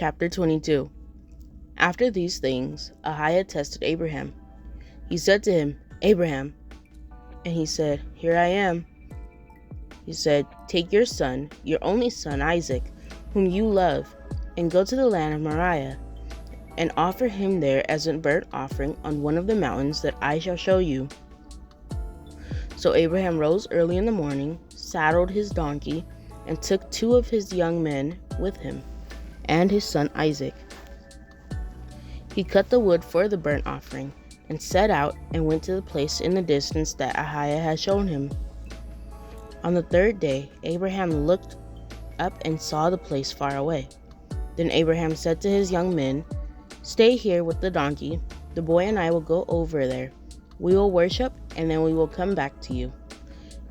Chapter 22. After these things, Ahayah tested Abraham. He said to him, "Abraham." And he said, "Here I am." He said, "Take your son, your only son Isaac, whom you love, and go to the land of Moriah, and offer him there as a burnt offering on one of the mountains that I shall show you." So Abraham rose early in the morning, saddled his donkey, and took 2 of his young men with him, and his son Isaac. He cut the wood for the burnt offering, and set out and went to the place in the distance that Ahayah had shown him. On the 3rd day, Abraham looked up and saw the place far away. Then Abraham said to his young men, "Stay here with the donkey. The boy and I will go over there. We will worship, and then we will come back to you."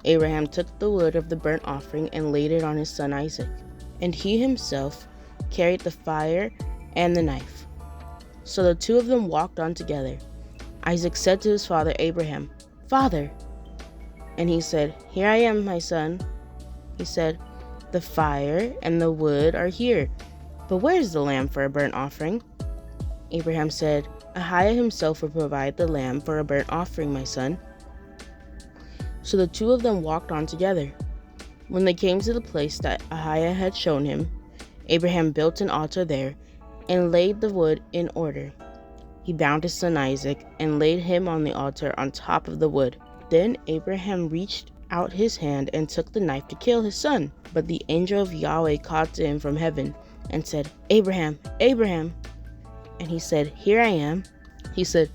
Abraham took the wood of the burnt offering and laid it on his son Isaac, and he himself carried the fire and the knife. So the 2 of them walked on together. Isaac said to his father Abraham, "Father." And he said, "Here I am, my son." He said, "The fire and the wood are here, but where is the lamb for a burnt offering?" Abraham said, "Ahayah himself will provide the lamb for a burnt offering, my son." So the 2 of them walked on together. When they came to the place that Ahayah had shown him, Abraham built an altar there and laid the wood in order. He bound his son Isaac and laid him on the altar on top of the wood. Then Abraham reached out his hand and took the knife to kill his son. But the angel of Yahweh called to him from heaven and said, "Abraham, Abraham." And he said, "Here I am." He said,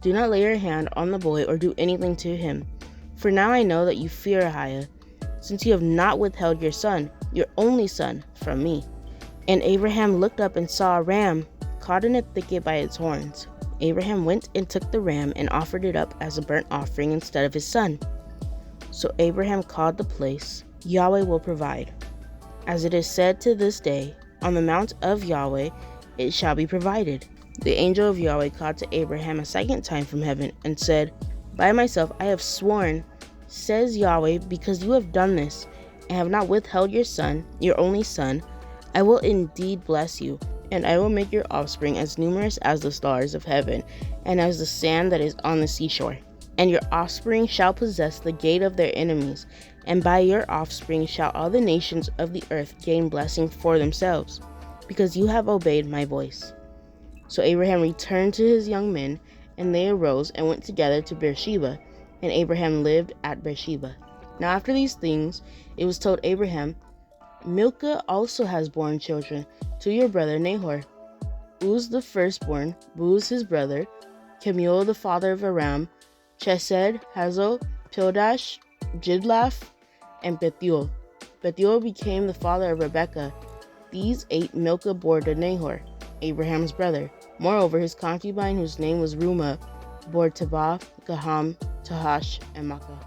"Do not lay your hand on the boy or do anything to him. For now I know that you fear Ahayah, since you have not withheld your son, your only son, from me." And Abraham looked up and saw a ram caught in a thicket by its horns. Abraham went and took the ram and offered it up as a burnt offering instead of his son. So Abraham called the place, "Yahweh will provide." As it is said to this day, "On the mount of Yahweh it shall be provided." The angel of Yahweh called to Abraham a second time from heaven and said, "By myself I have sworn, says Yahweh, because you have done this, and have not withheld your son, your only son, I will indeed bless you, and I will make your offspring as numerous as the stars of heaven, and as the sand that is on the seashore. And your offspring shall possess the gate of their enemies, and by your offspring shall all the nations of the earth gain blessing for themselves, because you have obeyed my voice." So Abraham returned to his young men, and they arose and went together to Beersheba, and Abraham lived at Beersheba. Now after these things, it was told Abraham, "Milcah also has borne children to your brother Nahor. Uz the firstborn, Buz his brother, Kemuel the father of Aram, Chesed, Hazo, Pildash, Jidlaph, and Bethuel. Bethuel became the father of Rebekah. These 8 Milcah bore to Nahor, Abraham's brother. Moreover, his concubine, whose name was Reumah, bore Tabah, Gaham, Tahash, and Makkah.